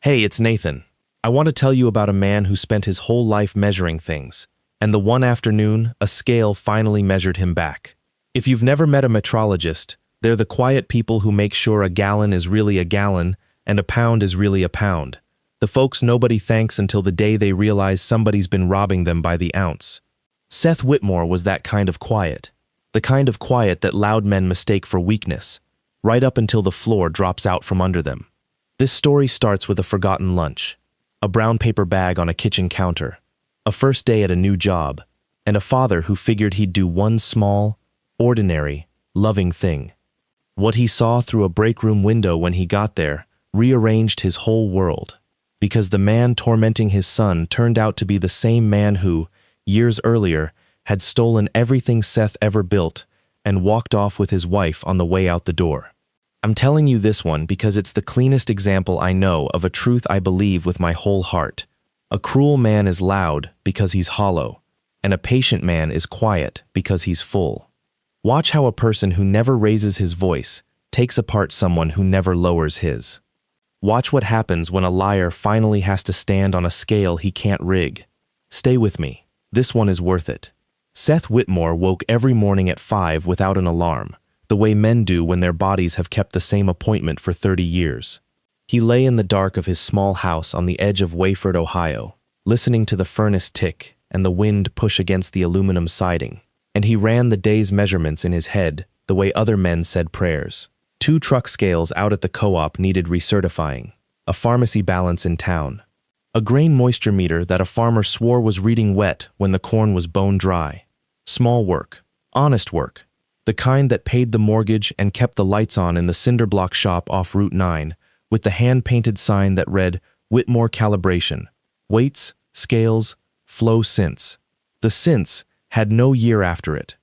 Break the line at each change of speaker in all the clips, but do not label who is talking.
Hey, it's Nathan. I want to tell you about a man who spent his whole life measuring things, and the one afternoon, a scale finally measured him back. If you've never met a metrologist, they're the quiet people who make sure a gallon is really a gallon and a pound is really a pound. The folks nobody thanks until the day they realize somebody's been robbing them by the ounce. Seth Whitmore was that kind of quiet. The kind of quiet that loud men mistake for weakness, right up until the floor drops out from under them. This story starts with a forgotten lunch, a brown paper bag on a kitchen counter, a first day at a new job, and a father who figured he'd do one small, ordinary, loving thing. What he saw through a break room window when he got there rearranged his whole world, because the man tormenting his son turned out to be the same man who, years earlier, had stolen everything Seth ever built and walked off with his wife on the way out the door. I'm telling you this one because it's the cleanest example I know of a truth I believe with my whole heart. A cruel man is loud because he's hollow, and a patient man is quiet because he's full. Watch how a person who never raises his voice takes apart someone who never lowers his. Watch what happens when a liar finally has to stand on a scale he can't rig. Stay with me. This one is worth it. Seth Whitmore woke every morning at 5 without an alarm, the way men do when their bodies have kept the same appointment for 30 years. He lay in the dark of his small house on the edge of Wayford, Ohio, listening to the furnace tick and the wind push against the aluminum siding, and he ran the day's measurements in his head the way other men said prayers. 2 truck scales out at the co-op needed recertifying, a pharmacy balance in town, a grain moisture meter that a farmer swore was reading wet when the corn was bone dry. Small work, honest work, the kind that paid the mortgage and kept the lights on in the cinder block shop off Route 9, with the hand-painted sign that read Whitmore Calibration, weights, scales, flow synths. The synths had no year after it.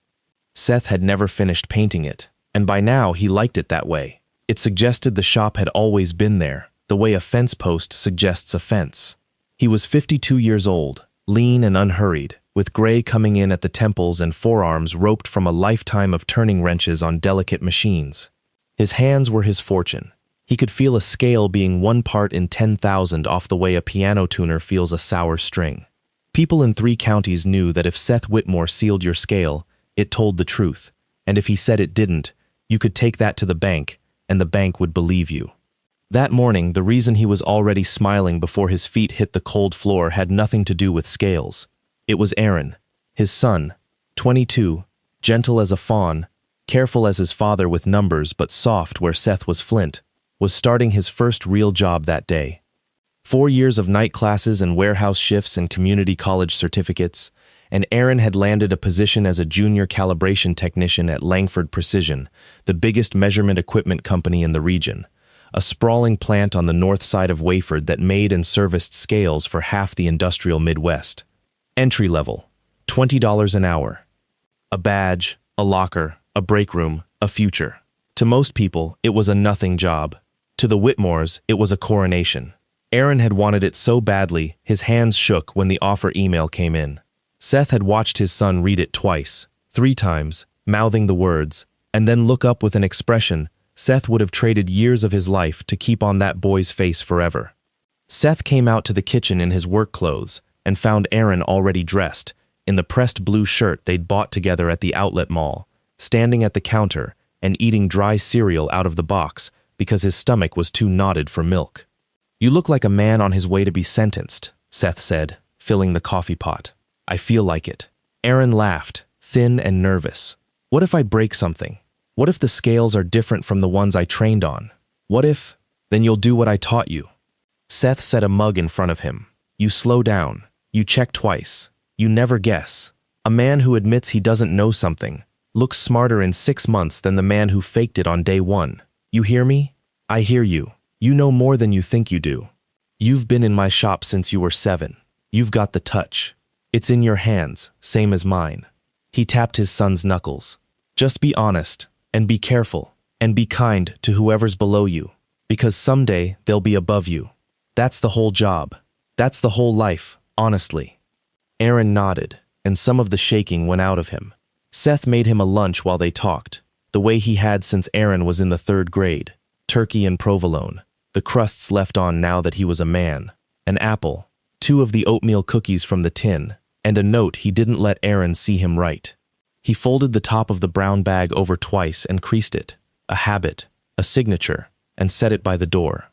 Seth had never finished painting it, and by now he liked it that way. It suggested the shop had always been there, the way a fence post suggests a fence. He was 52 years old, lean and unhurried, with gray coming in at the temples and forearms roped from a lifetime of turning wrenches on delicate machines. His hands were his fortune. He could feel a scale being 1 part in 10,000 off the way a piano tuner feels a sour string. People in 3 counties knew that if Seth Whitmore sealed your scale, it told the truth, and if he said it didn't, you could take that to the bank, and the bank would believe you. That morning, the reason he was already smiling before his feet hit the cold floor had nothing to do with scales. It was Aaron, his son, 22, gentle as a fawn, careful as his father with numbers but soft where Seth was flint, was starting his first real job that day. 4 years of night classes and warehouse shifts and community college certificates, and Aaron had landed a position as a junior calibration technician at Langford Precision, the biggest measurement equipment company in the region, a sprawling plant on the north side of Wayford that made and serviced scales for half the industrial Midwest. Entry level, $20 an hour. A badge, a locker, a break room, a future. To most people, it was a nothing job. To the Whitmores, it was a coronation. Aaron had wanted it so badly, his hands shook when the offer email came in. Seth had watched his son read it twice, 3 times, mouthing the words, and then look up with an expression Seth would have traded years of his life to keep on that boy's face forever. Seth came out to the kitchen in his work clothes and found Aaron already dressed, in the pressed blue shirt they'd bought together at the outlet mall, standing at the counter and eating dry cereal out of the box because his stomach was too knotted for milk. "You look like a man on his way to be sentenced," Seth said, filling the coffee pot. "I feel like it." Aaron laughed, thin and nervous. "What if I break something? What if the scales are different from the ones I trained on? What if? Then you'll do what I taught you." Seth set a mug in front of him. "You slow down. You check twice. You never guess. A man who admits he doesn't know something looks smarter in 6 months than the man who faked it on day 1. You hear me? I hear you. You know more than you think you do. You've been in my shop since you were 7. You've got the touch. It's in your hands, same as mine." He tapped his son's knuckles. "Just be honest, and be careful, and be kind to whoever's below you, because someday they'll be above you. That's the whole job. That's the whole life, honestly." Aaron nodded, and some of the shaking went out of him. Seth made him a lunch while they talked, the way he had since Aaron was in the 3rd grade, turkey and provolone, the crusts left on now that he was a man, an apple, 2 of the oatmeal cookies from the tin, and a note he didn't let Aaron see him write. He folded the top of the brown bag over twice and creased it, a habit, a signature, and set it by the door.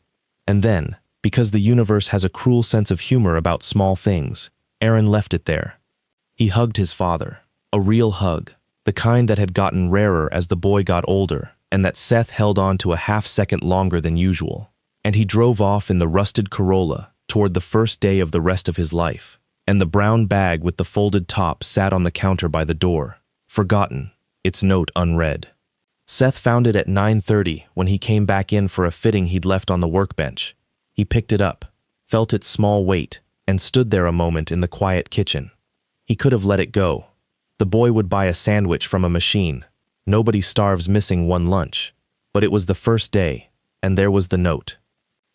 And then, because the universe has a cruel sense of humor about small things, Aaron left it there. He hugged his father, a real hug, the kind that had gotten rarer as the boy got older, and that Seth held on to a half-second longer than usual. And he drove off in the rusted Corolla toward the first day of the rest of his life, and the brown bag with the folded top sat on the counter by the door, forgotten, its note unread. Seth found it at 9:30 when he came back in for a fitting he'd left on the workbench. He picked it up, felt its small weight, and stood there a moment in the quiet kitchen. He could have let it go. The boy would buy a sandwich from a machine. Nobody starves missing one lunch. But it was the first day, and there was the note.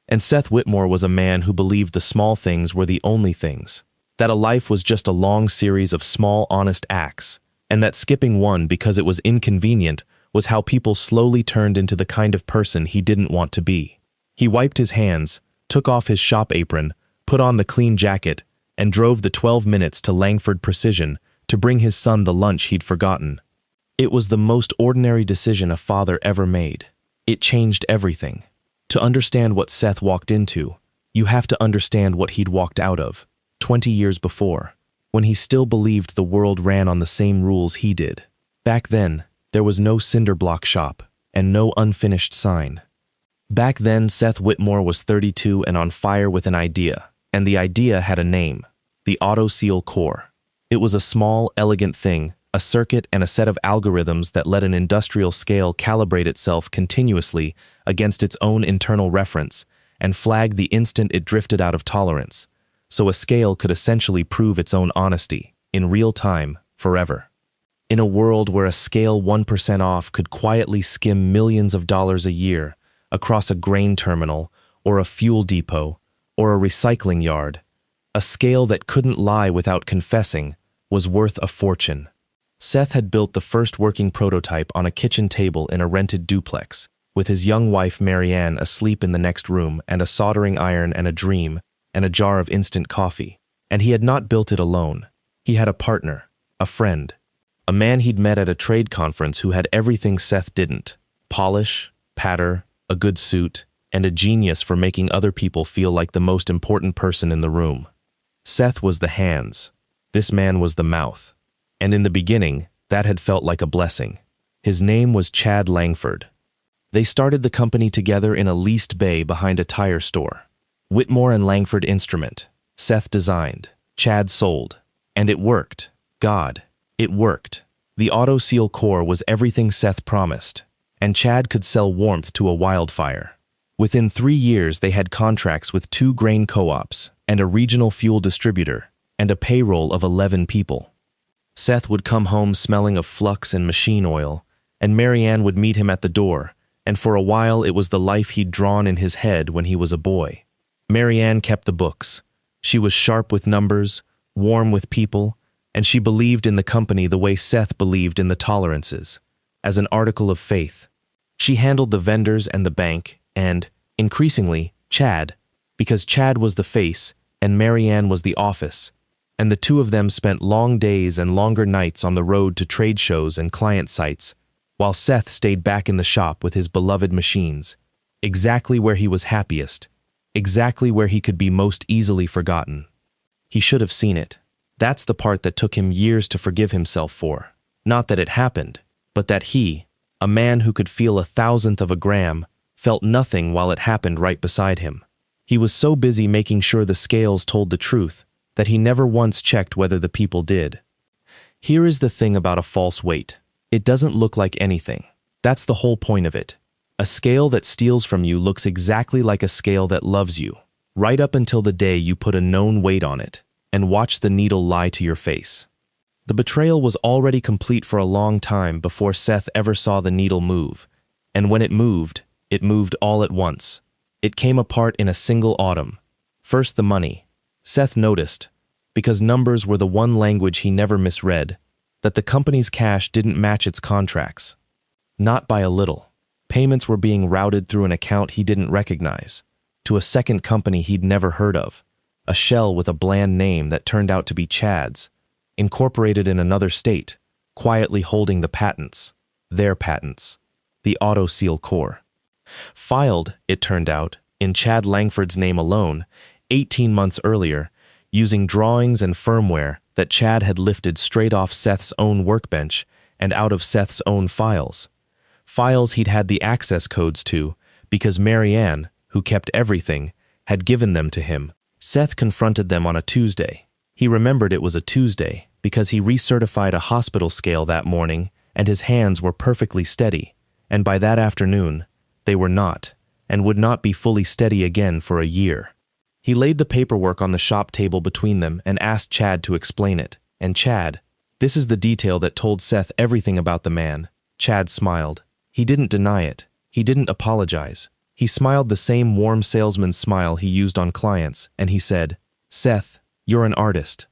And Seth Whitmore was a man who believed the small things were the only things, that a life was just a long series of small, honest acts, and that skipping one because it was inconvenient was how people slowly turned into the kind of person he didn't want to be. He wiped his hands, took off his shop apron, put on the clean jacket, and drove the 12 minutes to Langford Precision to bring his son the lunch he'd forgotten. It was the most ordinary decision a father ever made. It changed everything. To understand what Seth walked into, you have to understand what he'd walked out of, 20 years before, when he still believed the world ran on the same rules he did. Back then, there was no cinder block shop, and no unfinished sign. Back then, Seth Whitmore was 32 and on fire with an idea, and the idea had a name, the Auto Seal Core. It was a small, elegant thing, a circuit and a set of algorithms that let an industrial scale calibrate itself continuously against its own internal reference and flag the instant it drifted out of tolerance, so a scale could essentially prove its own honesty, in real time, forever. In a world where a scale 1% off could quietly skim millions of dollars a year across a grain terminal or a fuel depot or a recycling yard, a scale that couldn't lie without confessing was worth a fortune. Seth had built the first working prototype on a kitchen table in a rented duplex, with his young wife Marianne asleep in the next room and a soldering iron and a dream and a jar of instant coffee. And he had not built it alone. He had a partner, a friend, a man he'd met at a trade conference who had everything Seth didn't: polish, patter, a good suit, and a genius for making other people feel like the most important person in the room. Seth was the hands. This man was the mouth. And in the beginning, that had felt like a blessing. His name was Chad Langford. They started the company together in a leased bay behind a tire store. Whitmore and Langford Instrument. Seth designed. Chad sold. And it worked. God, it worked. The Auto Seal Core was everything Seth promised. And Chad could sell warmth to a wildfire. Within 3 years, they had contracts with 2 grain co-ops and a regional fuel distributor and a payroll of 11 people. Seth would come home smelling of flux and machine oil, and Marianne would meet him at the door, and for a while it was the life he'd drawn in his head when he was a boy. Marianne kept the books. She was sharp with numbers, warm with people, and she believed in the company the way Seth believed in the tolerances, as an article of faith. She handled the vendors and the bank, and, increasingly, Chad, because Chad was the face and Marianne was the office, and the two of them spent long days and longer nights on the road to trade shows and client sites, while Seth stayed back in the shop with his beloved machines, exactly where he was happiest, exactly where he could be most easily forgotten. He should have seen it. That's the part that took him years to forgive himself for. Not that it happened, but that he, a man who could feel 1,000th of a gram, felt nothing while it happened right beside him. He was so busy making sure the scales told the truth that he never once checked whether the people did. Here is the thing about a false weight. It doesn't look like anything. That's the whole point of it. A scale that steals from you looks exactly like a scale that loves you, right up until the day you put a known weight on it and watch the needle lie to your face. The betrayal was already complete for a long time before Seth ever saw the needle move, and when it moved all at once. It came apart in a single autumn. First the money. Seth noticed, because numbers were the one language he never misread, that the company's cash didn't match its contracts. Not by a little. Payments were being routed through an account he didn't recognize. to a second company he'd never heard of, a shell with a bland name that turned out to be Chad's, incorporated in another state, quietly holding the patents, their patents, the auto seal core. Filed, it turned out, in Chad Langford's name alone, 18 months earlier, using drawings and firmware that Chad had lifted straight off Seth's own workbench and out of Seth's own files. Files he'd had the access codes to because Marianne, who kept everything, had given them to him. Seth confronted them on a Tuesday. He remembered it was a Tuesday because he recertified a hospital scale that morning and his hands were perfectly steady, and by that afternoon, they were not, and would not be fully steady again for a year. He laid the paperwork on the shop table between them and asked Chad to explain it, and Chad, this is the detail that told Seth everything about the man. Chad smiled. He didn't deny it. He didn't apologize. He smiled the same warm salesman smile he used on clients, and he said, Seth, you're an artist.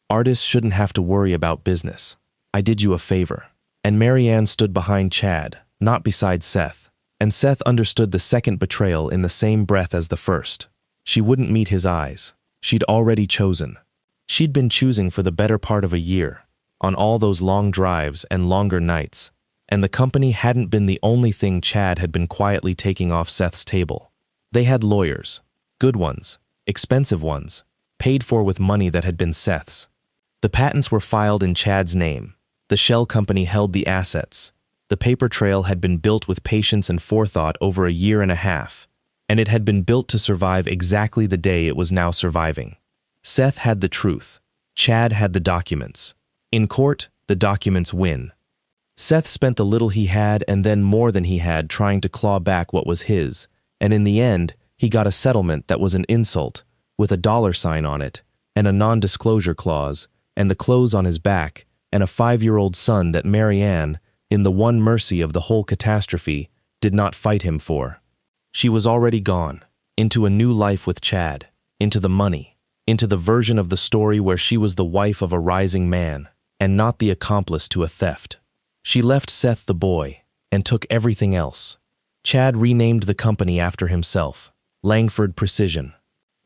Artists shouldn't have to worry about business. I did you a favor. And Marianne stood behind Chad, not beside Seth. And Seth understood the second betrayal in the same breath as the first. She wouldn't meet his eyes. She'd already chosen. She'd been choosing for the better part of a year, on all those long drives and longer nights, and the company hadn't been the only thing Chad had been quietly taking off Seth's table. They had lawyers, good ones, expensive ones, paid for with money that had been Seth's. The patents were filed in Chad's name. The shell company held the assets. The paper trail had been built with patience and forethought over a year and a half, and it had been built to survive exactly the day it was now surviving. Seth had the truth. Chad had the documents. In court, the documents win. Seth spent the little he had and then more than he had trying to claw back what was his, and in the end, he got a settlement that was an insult, with a $sign on it, and a non-disclosure clause, and the clothes on his back, and a 5-year-old son that Marianne, in the one mercy of the whole catastrophe, did not fight him for. She was already gone, into a new life with Chad, into the money, into the version of the story where she was the wife of a rising man, and not the accomplice to a theft. She left Seth the boy, and took everything else. Chad renamed the company after himself, Langford Precision.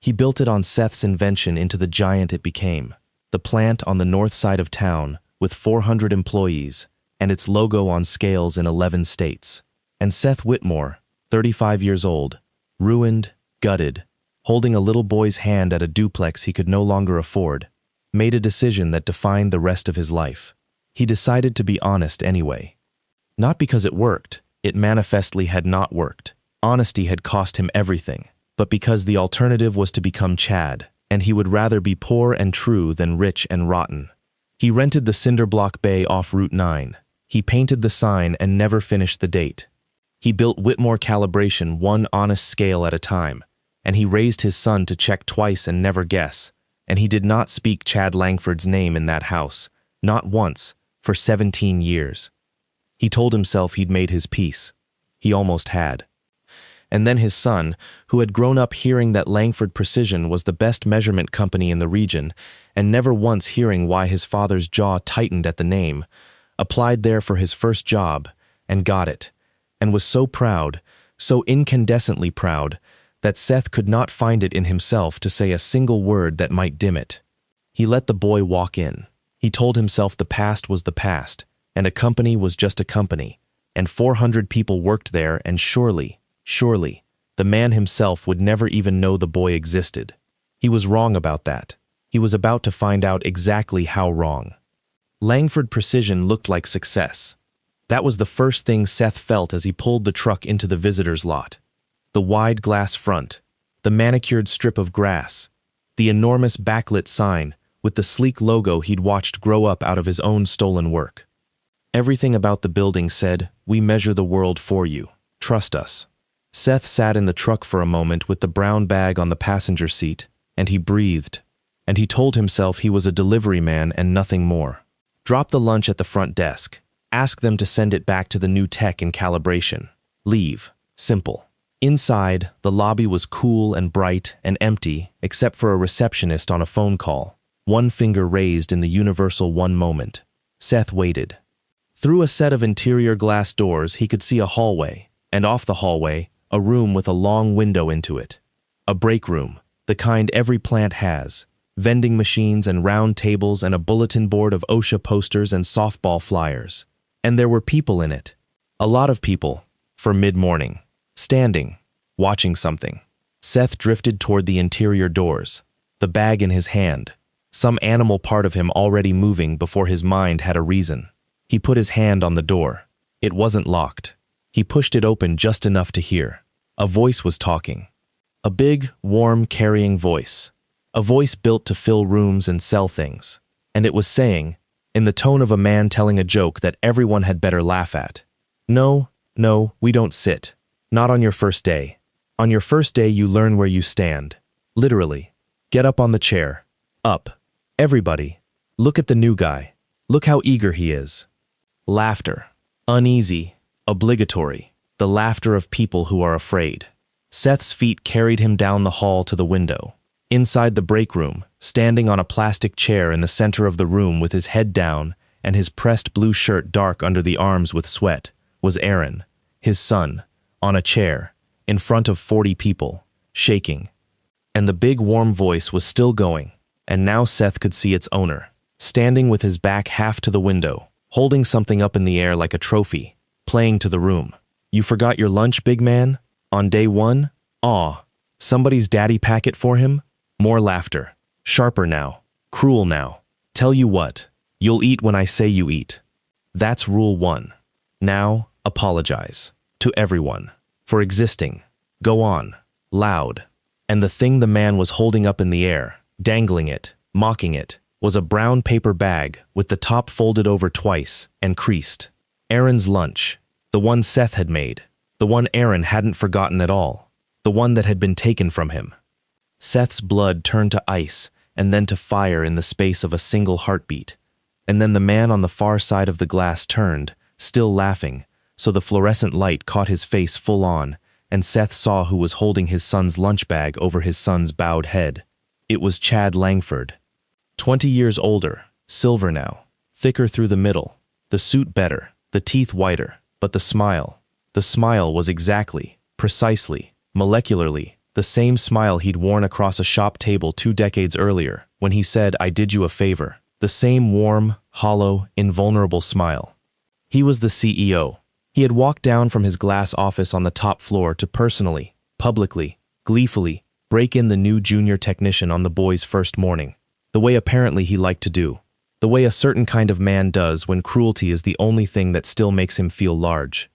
He built it on Seth's invention into the giant it became, the plant on the north side of town, with 400 employees, and its logo on scales in 11 states. And Seth Whitmore, 35 years old, ruined, gutted, holding a little boy's hand at a duplex he could no longer afford, made a decision that defined the rest of his life. He decided to be honest anyway. Not because it worked, it manifestly had not worked. Honesty had cost him everything, but because the alternative was to become Chad, and he would rather be poor and true than rich and rotten. He rented the cinderblock bay off Route 9. He painted the sign and never finished the date. He built Whitmore calibration one honest scale at a time, and he raised his son to check twice and never guess, and he did not speak Chad Langford's name in that house, not once, for 17 years. He told himself he'd made his peace. He almost had. And then his son, who had grown up hearing that Langford Precision was the best measurement company in the region, and never once hearing why his father's jaw tightened at the name, applied there for his first job, and got it, and was so proud, so incandescently proud, that Seth could not find it in himself to say a single word that might dim it. He let the boy walk in. He told himself the past was the past, and a company was just a company, and 400 people worked there, and surely, the man himself would never even know the boy existed. He was wrong about that. He was about to find out exactly how wrong. Langford Precision looked like success. That was the first thing Seth felt as he pulled the truck into the visitor's lot. The wide glass front, the manicured strip of grass, the enormous backlit sign with the sleek logo he'd watched grow up out of his own stolen work. Everything about the building said, "We measure the world for you. Trust us." Seth sat in the truck for a moment with the brown bag on the passenger seat, and he breathed. And he told himself he was a delivery man and nothing more. Drop the lunch at the front desk. Ask them to send it back to the new tech in calibration. Leave. Simple. Inside, the lobby was cool and bright and empty, except for a receptionist on a phone call, one finger raised in the universal one moment. Seth waited. Through a set of interior glass doors, he could see a hallway, and off the hallway, a room with a long window into it. A break room, the kind every plant has, vending machines and round tables and a bulletin board of OSHA posters and softball flyers. And there were people in it. A lot of people, for mid-morning, standing, watching something. Seth drifted toward the interior doors, the bag in his hand, some animal part of him already moving before his mind had a reason. He put his hand on the door. It wasn't locked. He pushed it open just enough to hear. A voice was talking. A big, warm, carrying voice. A voice built to fill rooms and sell things. And it was saying, in the tone of a man telling a joke that everyone had better laugh at, "No, we don't sit. Not on your first day. On your first day you learn where you stand. Literally. Get up on the chair. Up. Everybody. Look at the new guy. Look how eager he is." Laughter. Uneasy. Obligatory. The laughter of people who are afraid. Seth's feet carried him down the hall to the window. Inside the break room, standing on a plastic chair in the center of the room with his head down and his pressed blue shirt dark under the arms with sweat, was Aaron, his son, on a chair, in front of 40 people, shaking. And the big warm voice was still going, and now Seth could see its owner, standing with his back half to the window, holding something up in the air like a trophy, playing to the room. "You forgot your lunch, big man? On day one? Aw, somebody's daddy pack it for him?" More laughter. Sharper now. Cruel now. "Tell you what, you'll eat when I say you eat." That's rule 1. Now, apologize. To everyone. For existing. Go on. Loud. And the thing the man was holding up in the air, dangling it, mocking it, was a brown paper bag with the top folded over twice and creased. Aaron's lunch. The one Seth had made. The one Aaron hadn't forgotten at all. The one that had been taken from him. Seth's blood turned to ice and then to fire in the space of a single heartbeat. And then the man on the far side of the glass turned, still laughing, so the fluorescent light caught his face full on, and Seth saw who was holding his son's lunch bag over his son's bowed head. It was Chad Langford. 20 years older, silver now, thicker through the middle, the suit better, the teeth whiter, but the smile was exactly, precisely, molecularly, the same smile he'd worn across a shop table 2 decades earlier when he said, "I did you a favor." The same warm, hollow, invulnerable smile. He was the CEO. He had walked down from his glass office on the top floor to personally, publicly, gleefully, break in the new junior technician on the boy's first morning, the way apparently he liked to do, the way a certain kind of man does when cruelty is the only thing that still makes him feel large.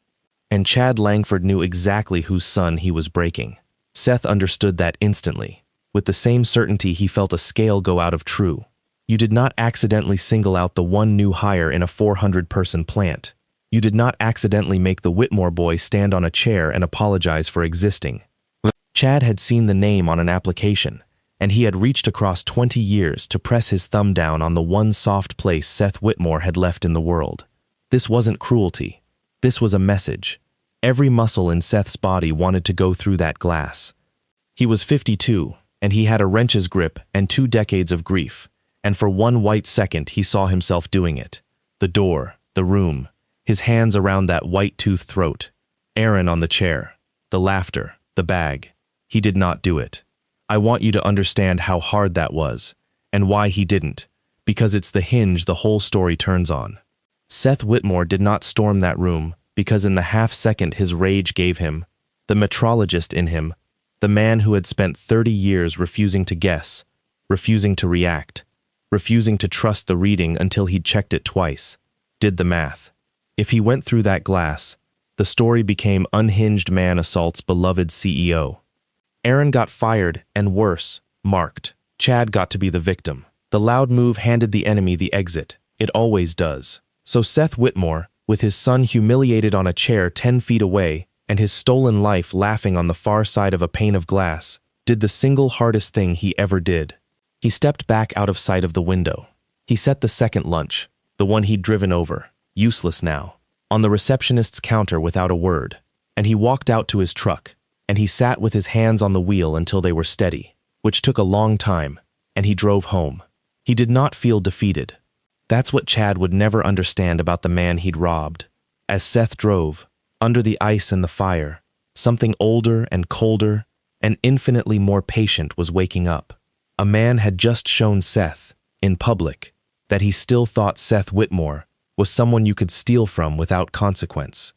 And Chad Langford knew exactly whose son he was breaking. Seth understood that instantly. With the same certainty he felt a scale go out of true. You did not accidentally single out the one new hire in a 400-person plant. You did not accidentally make the Whitmore boy stand on a chair and apologize for existing. Chad had seen the name on an application, and he had reached across 20 years to press his thumb down on the one soft place Seth Whitmore had left in the world. This wasn't cruelty. This was a message. Every muscle in Seth's body wanted to go through that glass. He was 52, and he had a wrench's grip and 2 decades of grief, and for one white second he saw himself doing it. The door, the room, his hands around that white-toothed throat, Aaron on the chair, the laughter, the bag. He did not do it. I want you to understand how hard that was, and why he didn't, because it's the hinge the whole story turns on. Seth Whitmore did not storm that room because in the half-second his rage gave him, the metrologist in him, the man who had spent 30 years refusing to guess, refusing to react, refusing to trust the reading until he'd checked it twice, did the math. If he went through that glass, the story became unhinged man assault's beloved CEO. Aaron got fired, and worse, marked. Chad got to be the victim. The loud move handed the enemy the exit. It always does. So Seth Whitmore, with his son humiliated on a chair 10 feet away and his stolen life laughing on the far side of a pane of glass, did the single hardest thing he ever did. He stepped back out of sight of the window. He set the second lunch, the one he'd driven over, useless now, on the receptionist's counter without a word, and he walked out to his truck, and he sat with his hands on the wheel until they were steady, which took a long time, and he drove home. He did not feel defeated. That's what Chad would never understand about the man he'd robbed. As Seth drove, under the ice and the fire, something older and colder, and infinitely more patient was waking up. A man had just shown Seth, in public, that he still thought Seth Whitmore was someone you could steal from without consequence.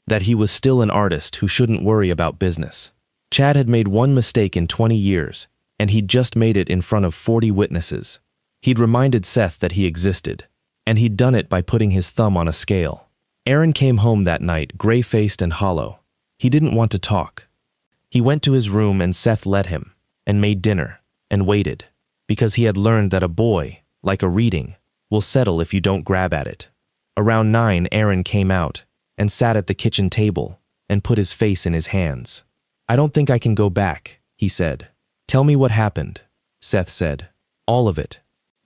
That he was still an artist who shouldn't worry about business. Chad had made one mistake in 20 years, and he'd just made it in front of 40 witnesses. He'd reminded Seth that he existed, and he'd done it by putting his thumb on a scale. Aaron came home that night, gray-faced and hollow. He didn't want to talk. He went to his room and Seth let him, and made dinner, and waited, because he had learned that a boy, like a reading, will settle if you don't grab at it. Around 9, Aaron came out, and sat at the kitchen table, and put his face in his hands. "I don't think I can go back," he said. "Tell me what happened," Seth said. "All of it."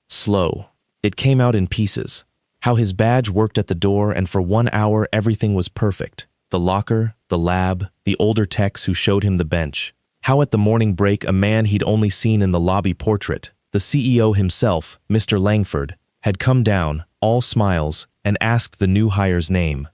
Slow. It came out in pieces. How his badge worked at the door, and for 1 hour everything was perfect. The locker, the lab, the older techs who showed him the bench. How at the morning break a man he'd only seen in the lobby portrait, the CEO himself, Mr. Langford, had come down, all smiles, and asked the new hire's name.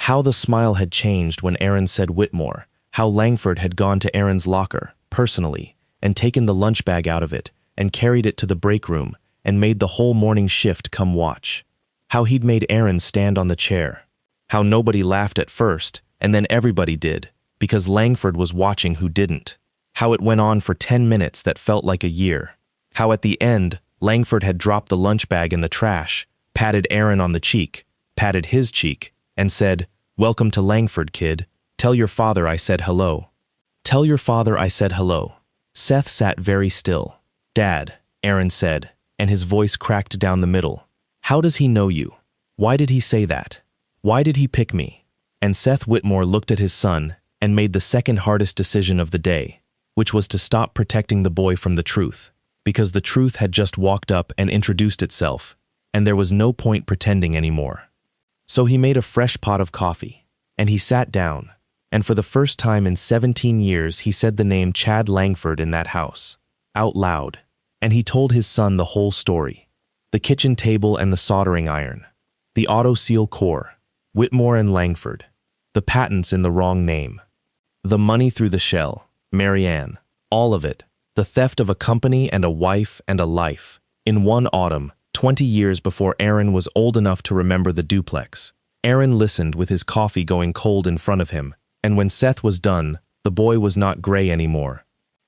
How the smile had changed when Aaron said Whitmore. How Langford had gone to Aaron's locker, personally, and taken the lunch bag out of it, and carried it to the break room, and made the whole morning shift come watch. How he'd made Aaron stand on the chair. How nobody laughed at first, and then everybody did, because Langford was watching who didn't. How it went on for 10 minutes that felt like a year. How at the end, Langford had dropped the lunch bag in the trash, patted Aaron on the cheek, patted his cheek, and said, "Welcome to Langford, kid. Tell your father I said hello." Tell your father I said hello. Seth sat very still. "Dad," Aaron said, and his voice cracked down the middle. "How does he know you? Why did he say that? Why did he pick me?" And Seth Whitmore looked at his son and made the second hardest decision of the day, which was to stop protecting the boy from the truth, because the truth had just walked up and introduced itself, and there was no point pretending anymore. So he made a fresh pot of coffee, and he sat down, and for the first time in 17 years he said the name Chad Langford in that house, out loud, and he told his son the whole story. The kitchen table and the soldering iron, the auto seal core, Whitmore and Langford, the patents in the wrong name, the money through the shell, Marianne, all of it, the theft of a company and a wife and a life, in one autumn, 20 years before Aaron was old enough to remember the duplex. Aaron listened with his coffee going cold in front of him, and when Seth was done, the boy was not gray anymore.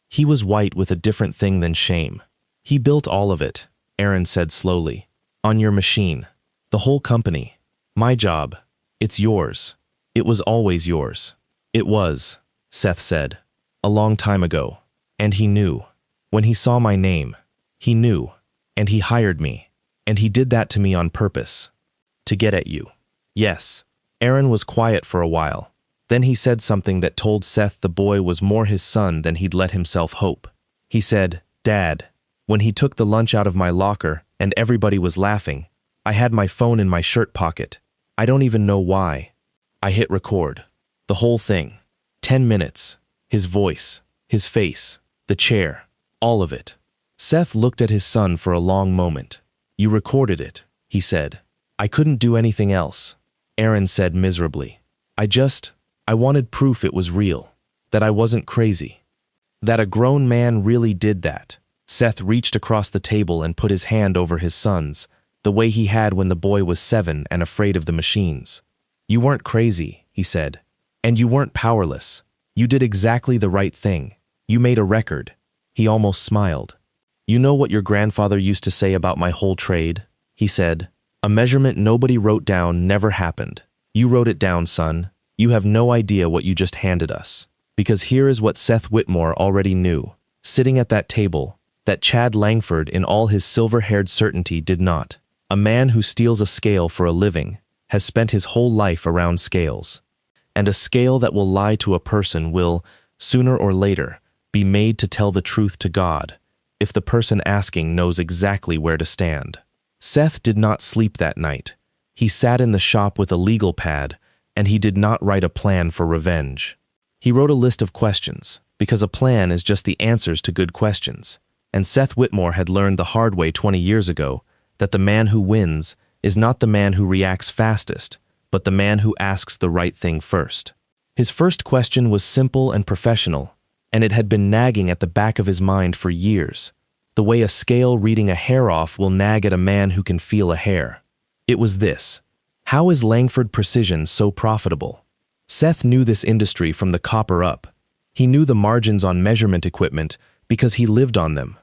He was white with a different thing than shame. "He built all of it," Aaron said slowly. "On your machine. The whole company. My job. It's yours. It was always yours." "It was," Seth said, "a long time ago. And he knew. When he saw my name, he knew. And he hired me. And he did that to me on purpose. To get at you." "Yes." Aaron was quiet for a while. Then he said something that told Seth the boy was more his son than he'd let himself hope. He said, "Dad, when he took the lunch out of my locker and everybody was laughing, I had my phone in my shirt pocket. I don't even know why. I hit record. The whole thing. 10 minutes. His voice, his face, the chair, all of it." Seth looked at his son for a long moment. "You recorded it," he said. "I couldn't do anything else," Aaron said miserably. I wanted proof it was real, that I wasn't crazy, that a grown man really did that." Seth reached across the table and put his hand over his son's, the way he had when the boy was 7 and afraid of the machines. "You weren't crazy," he said, "and you weren't powerless. You did exactly the right thing. You made a record." He almost smiled. "You know what your grandfather used to say about my whole trade?" he said. "A measurement nobody wrote down never happened. You wrote it down, son. You have no idea what you just handed us." Because here is what Seth Whitmore already knew, sitting at that table, that Chad Langford in all his silver-haired certainty did not. A man who steals a scale for a living has spent his whole life around scales. And a scale that will lie to a person will, sooner or later, be made to tell the truth to God, if the person asking knows exactly where to stand. Seth did not sleep that night. He sat in the shop with a legal pad, and he did not write a plan for revenge. He wrote a list of questions, because a plan is just the answers to good questions. And Seth Whitmore had learned the hard way 20 years ago that the man who wins is not the man who reacts fastest, but the man who asks the right thing first. His first question was simple and professional, and it had been nagging at the back of his mind for years, the way a scale reading a hair off will nag at a man who can feel a hair. It was this: how is Langford Precision so profitable? Seth knew this industry from the copper up. He knew the margins on measurement equipment because he lived on them.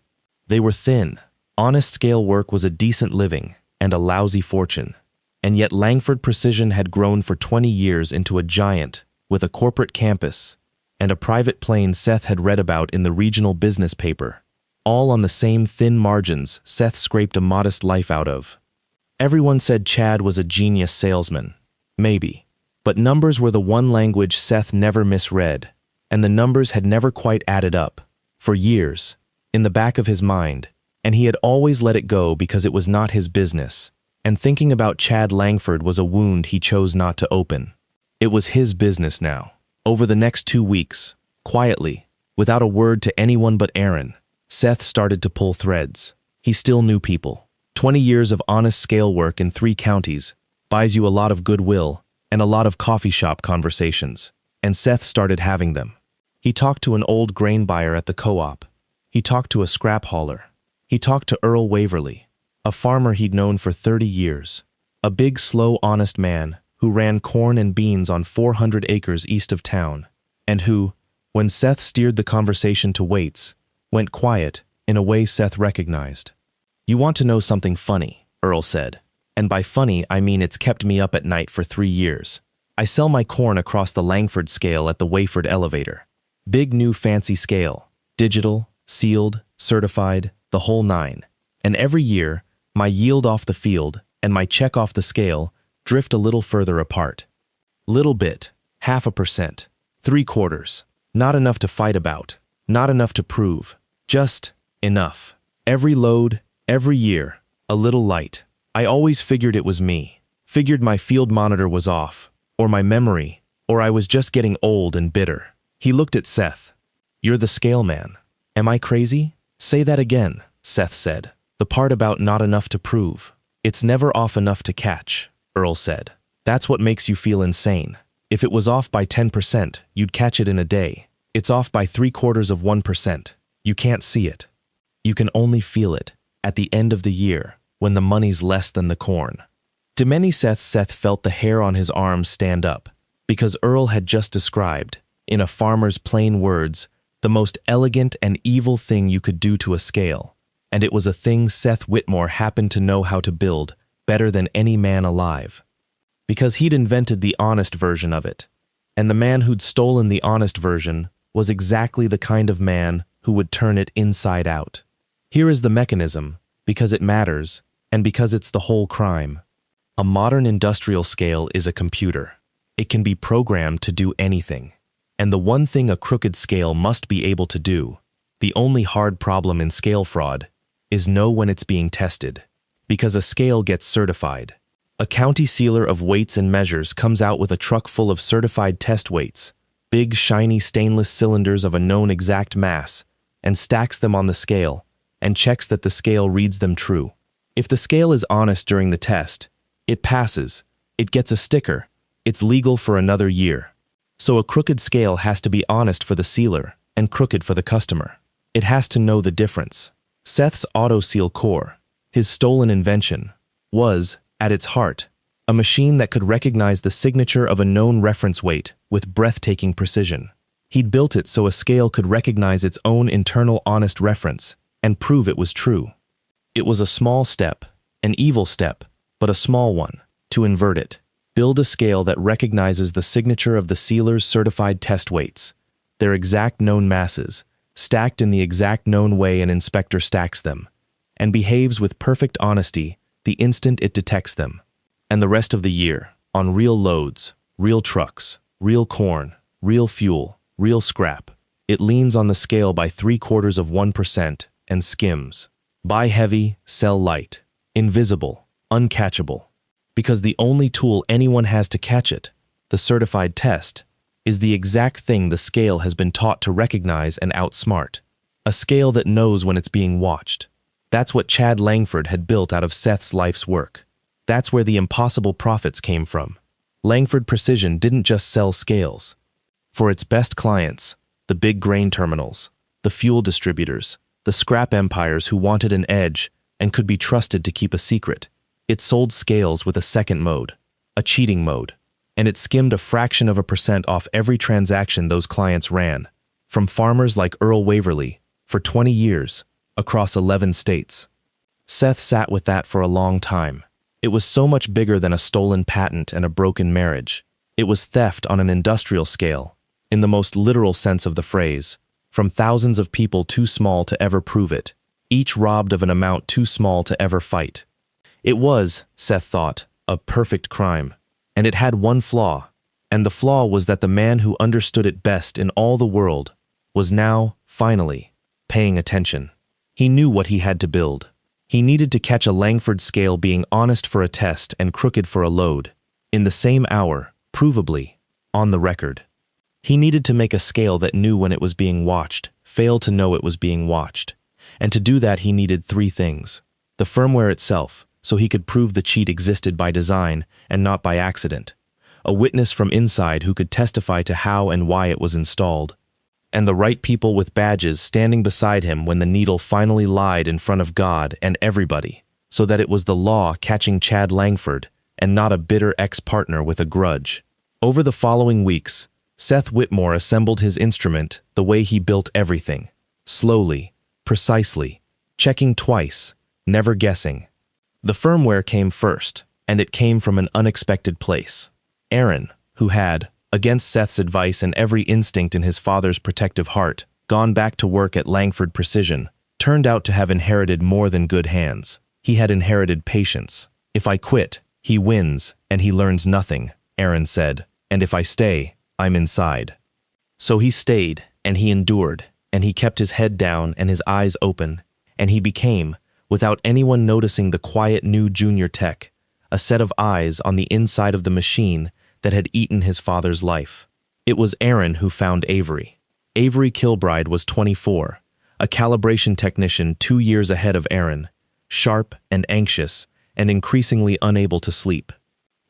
They were thin. Honest scale work was a decent living and a lousy fortune. And yet Langford Precision had grown for 20 years into a giant with a corporate campus and a private plane Seth had read about in the regional business paper. All on the same thin margins Seth scraped a modest life out of. Everyone said Chad was a genius salesman. Maybe. But numbers were the one language Seth never misread, and the numbers had never quite added up, for years, in the back of his mind, and he had always let it go because it was not his business, and thinking about Chad Langford was a wound he chose not to open. It was his business now. Over the next 2 weeks, quietly, without a word to anyone but Aaron, Seth started to pull threads. He still knew people. 20 years of honest scale work in 3 counties buys you a lot of goodwill and a lot of coffee shop conversations, and Seth started having them. He talked to an old grain buyer at the co-op. He talked to a scrap hauler. He talked to Earl Waverly, a farmer he'd known for 30 years, a big, slow, honest man who ran corn and beans on 400 acres east of town, and who, when Seth steered the conversation to weights, went quiet in a way Seth recognized. "You want to know something funny," Earl said. "And by funny, I mean it's kept me up at night for 3 years. I sell my corn across the Langford scale at the Wayford elevator. Big new fancy scale, digital, sealed, certified, the whole 9. And every year, my yield off the field and my check off the scale drift a little further apart. Little bit, 0.5%, 3/4, not enough to fight about, not enough to prove, just enough. Every load, every year, a little light. I always figured it was me, figured my field monitor was off, or my memory, or I was just getting old and bitter." He looked at Seth. "You're the scale man. Am I crazy?" "Say that again," Seth said. "The part about not enough to prove. It's never off enough to catch," Earl said. "That's what makes you feel insane. If it was off by 10%, you'd catch it in a day. It's off by 0.75%. You can't see it. You can only feel it at the end of the year, when the money's less than the corn." To many Seth felt the hair on his arms stand up, because Earl had just described, in a farmer's plain words, the most elegant and evil thing you could do to a scale, and it was a thing Seth Whitmore happened to know how to build better than any man alive. Because he'd invented the honest version of it, and the man who'd stolen the honest version was exactly the kind of man who would turn it inside out. Here is the mechanism, because it matters, and because it's the whole crime. A modern industrial scale is a computer. It can be programmed to do anything. And the one thing a crooked scale must be able to do, the only hard problem in scale fraud, is know when it's being tested. Because a scale gets certified. A county sealer of weights and measures comes out with a truck full of certified test weights, big, shiny stainless cylinders of a known exact mass, and stacks them on the scale, and checks that the scale reads them true. If the scale is honest during the test, it passes, it gets a sticker, it's legal for another year. So a crooked scale has to be honest for the sealer and crooked for the customer. It has to know the difference. Seth's auto-seal core, his stolen invention, was, at its heart, a machine that could recognize the signature of a known reference weight with breathtaking precision. He'd built it so a scale could recognize its own internal honest reference and prove it was true. It was a small step, an evil step, but a small one, to invert it. Build a scale that recognizes the signature of the sealer's certified test weights, their exact known masses, stacked in the exact known way an inspector stacks them, and behaves with perfect honesty the instant it detects them. And the rest of the year, on real loads, real trucks, real corn, real fuel, real scrap, it leans on the scale by 0.75% and skims. Buy heavy, sell light, invisible, uncatchable. Because the only tool anyone has to catch it, the certified test, is the exact thing the scale has been taught to recognize and outsmart. A scale that knows when it's being watched. That's what Chad Langford had built out of Seth's life's work. That's where the impossible profits came from. Langford Precision didn't just sell scales. For its best clients, the big grain terminals, the fuel distributors, the scrap empires who wanted an edge and could be trusted to keep a secret. It sold scales with a second mode, a cheating mode, and it skimmed a fraction of a percent off every transaction those clients ran, from farmers like Earl Waverly, for 20 years, across 11 states. Seth sat with that for a long time. It was so much bigger than a stolen patent and a broken marriage. It was theft on an industrial scale, in the most literal sense of the phrase, from thousands of people too small to ever prove it, each robbed of an amount too small to ever fight. It was, Seth thought, a perfect crime, and it had one flaw, and the flaw was that the man who understood it best in all the world was now, finally, paying attention. He knew what he had to build. He needed to catch a Langford scale being honest for a test and crooked for a load, in the same hour, provably, on the record. He needed to make a scale that knew when it was being watched, failed to know it was being watched. And to do that he needed three things: the firmware itself, so he could prove the cheat existed by design and not by accident, a witness from inside who could testify to how and why it was installed, and the right people with badges standing beside him when the needle finally lied in front of God and everybody, so that it was the law catching Chad Langford and not a bitter ex-partner with a grudge. Over the following weeks, Seth Whitmore assembled his instrument the way he built everything, slowly, precisely, checking twice, never guessing. The firmware came first, and it came from an unexpected place. Aaron, who had, against Seth's advice and every instinct in his father's protective heart, gone back to work at Langford Precision, turned out to have inherited more than good hands. He had inherited patience. "If I quit, he wins, and he learns nothing," Aaron said, "and if I stay, I'm inside." So he stayed, and he endured, and he kept his head down and his eyes open, and he became, without anyone noticing, the quiet new junior tech, a set of eyes on the inside of the machine that had eaten his father's life. It was Aaron who found Avery. Avery Kilbride was 24, a calibration technician 2 years ahead of Aaron, sharp and anxious and increasingly unable to sleep.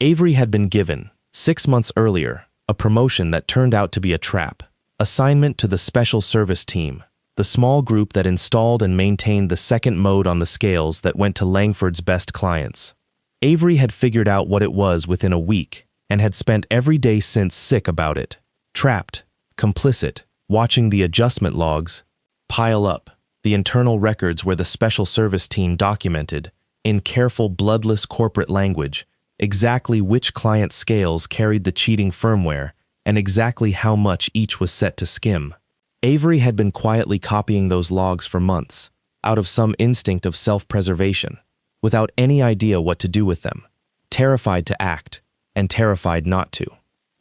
Avery had been given, 6 months earlier, a promotion that turned out to be a trap, assignment to the special service team, the small group that installed and maintained the second mode on the scales that went to Langford's best clients. Avery had figured out what it was within a week and had spent every day since sick about it, trapped, complicit, watching the adjustment logs pile up, the internal records where the special service team documented, in careful bloodless corporate language, exactly which client scales carried the cheating firmware and exactly how much each was set to skim. Avery had been quietly copying those logs for months, out of some instinct of self-preservation, without any idea what to do with them, terrified to act, and terrified not to.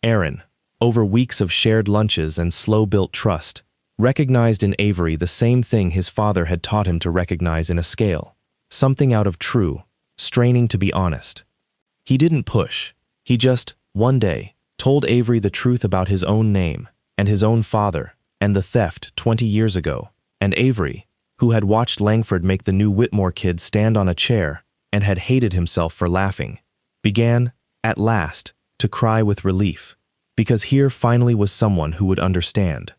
Aaron, over weeks of shared lunches and slow-built trust, recognized in Avery the same thing his father had taught him to recognize in a scale, something out of true, straining to be honest. He didn't push. He just, one day, told Avery the truth about his own name and his own father and the theft 20 years ago, and Avery, who had watched Langford make the new Whitmore kid stand on a chair and had hated himself for laughing, began, at last, to cry with relief, because here finally was someone who would understand.